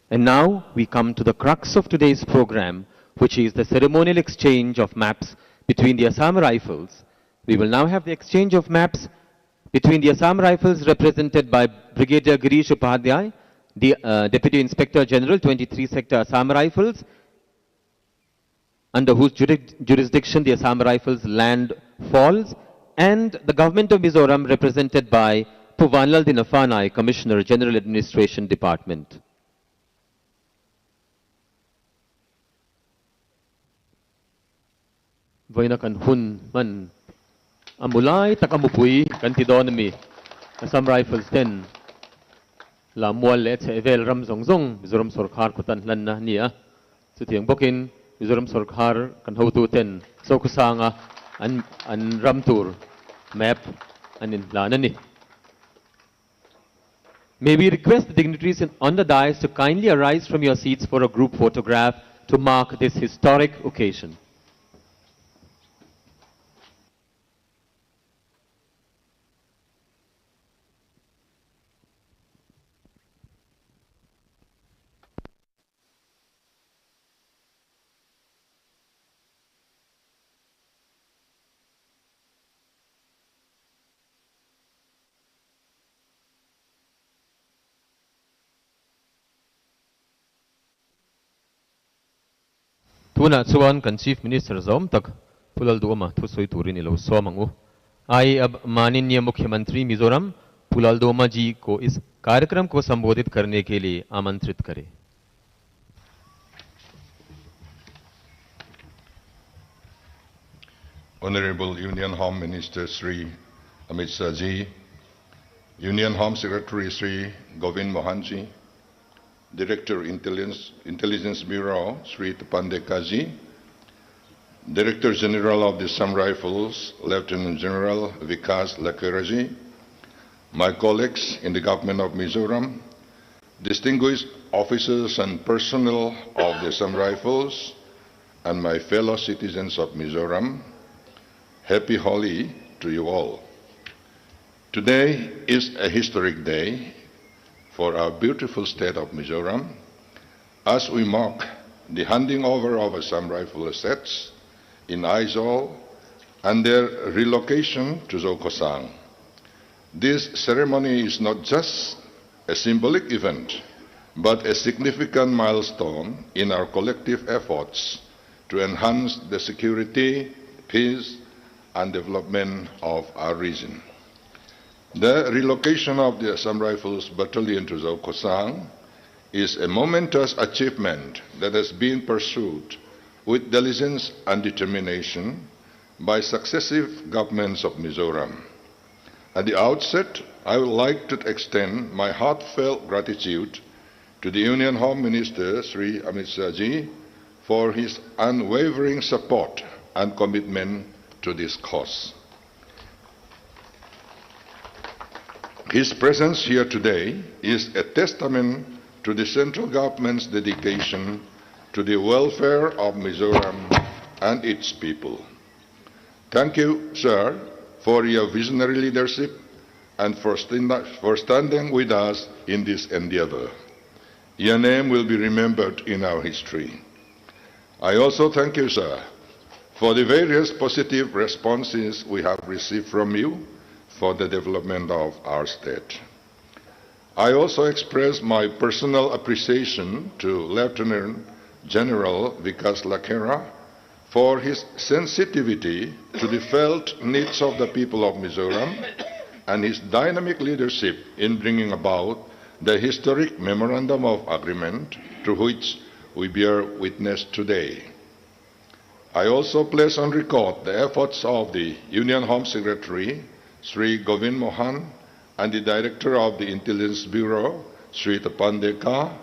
And now we come to the crux of today's program, which is the ceremonial exchange of maps between the Assam Rifles. We will now have the exchange of maps between the Assam Rifles represented by Brigadier Girish Upadhyay, the Deputy Inspector General, 23 Sector Assam Rifles, under whose jurisdiction the Assam Rifles land falls, and the Government of Mizoram represented by Puvanlal Dinafanai, Commissioner, General Administration Department. Voina kan hun man amulay takamupui kantidonomy Assam Rifles 10 la mual et evel ram zongzong Mizoram Sarkar kutan lan na niya sutiang bokin Mizoram Sarkar kan hautu 10 so kusanga an ram tour map anin lana ni. May we request the dignitaries on the dais to kindly arise from your seats for a group photograph to mark this historic occasion. Tuna chuan kan Chief Minister zom tak pulal doma thusoi turin ilo somangu आई अब माननीय मुख्यमंत्री मिजोरम पुलाल दोमा जी को इस कार्यक्रम को संबोधित करने के लिए आमंत्रित करें. Honorable Union Home Minister Sri Amit Shah ji, Union Home Secretary Sri Govind Mohan ji, Director Intelligence Bureau Sri Tapandeka ji, Director General of the Assam Rifles Lieutenant General Vikas Lakera ji, my colleagues in the Government of Mizoram, distinguished officers and personnel of the Assam Rifles, and my fellow citizens of Mizoram, Happy Holi to you all. Today is a historic day for our beautiful state of Mizoram as we mark the handing over of Assam Rifle assets in Aizawl and their relocation to suoksan. This ceremony is not just a symbolic event, but a significant milestone in our collective efforts to enhance the security, peace, and development of our region. The relocation of the Assam Rifles Battalion to suoksan is a momentous achievement that has been pursued with diligence and determination by successive governments of Mizoram. At the outset, I would like to extend my heartfelt gratitude to the Union Home Minister, Sri Amit Shah ji, for his unwavering support and commitment to this cause. His presence here today is a testament to the central government's dedication to the welfare of Mizoram and its people. Thank you, sir, for your visionary leadership and for standing with us in this endeavor. Your name will be remembered in our history. I also thank you, sir, for the various positive responses we have received from you for the development of our state. I also express my personal appreciation to Lieutenant General Vikas Lakera for his sensitivity to the felt needs of the people of Mizoram and his dynamic leadership in bringing about the historic Memorandum of Agreement to which we bear witness today. I also place on record the efforts of the Union Home Secretary, Sri Govind Mohan, and the Director of the Intelligence Bureau, Sri Tapandeka,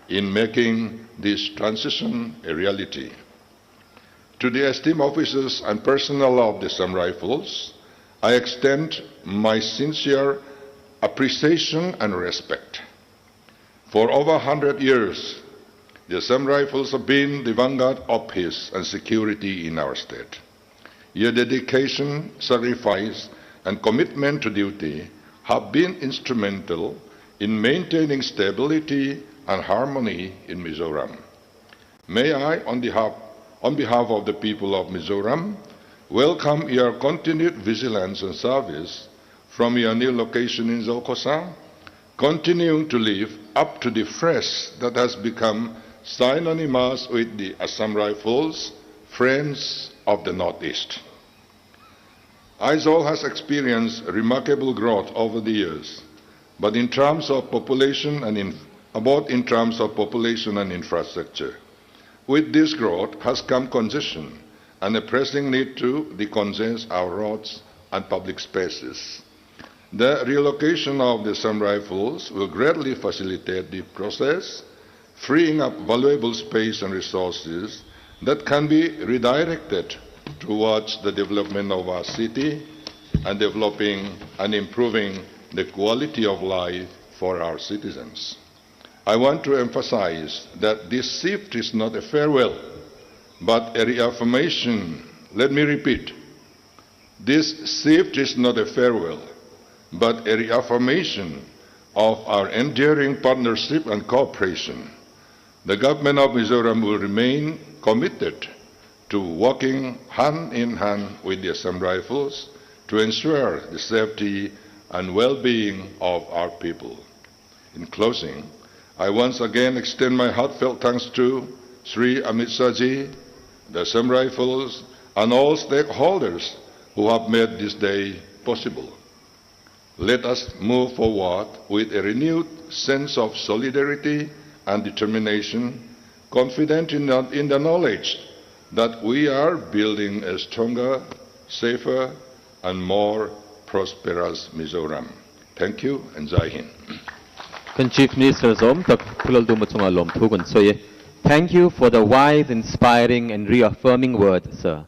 in making this transition a reality. To the esteemed officers and personnel of the Assam Rifles, I extend my sincere appreciation and respect. For over 100 years, the Assam Rifles have been the vanguard of peace and security in our state. Your dedication, sacrifice, and commitment to duty have been instrumental in maintaining stability and harmony in Mizoram. May I, on behalf of the people of Mizoram, welcome your continued vigilance and service from your new location in Zolkosa, continuing to live up to the phrase that has become synonymous with the Assam Rifles, Friends of the Northeast. Aizawl has experienced remarkable growth over the years, but in terms of population and infrastructure. With this growth has come congestion and a pressing need to decongest our roads and public spaces. The relocation of the Assam Rifles will greatly facilitate the process, freeing up valuable space and resources that can be redirected towards the development of our city and developing and improving the quality of life for our citizens. I want to emphasize that this shift is not a farewell, but a reaffirmation. Let me repeat. This shift is not a farewell, but a reaffirmation of our enduring partnership and cooperation. The government of Mizoram will remain committed to working hand in hand with the Assam Rifles to ensure the safety and well-being of our people. In closing, I once again extend my heartfelt thanks to Sri Amit Shahji, the Assam Rifles, and all stakeholders who have made this day possible. Let us move forward with a renewed sense of solidarity and determination, confident in the knowledge that we are building a stronger, safer, and more prosperous Mizoram. Thank you and Jai Hind. Chief Minister Zom tak pulal du machunga lom thugun soye. Thank you for the wise, inspiring and reaffirming words, sir.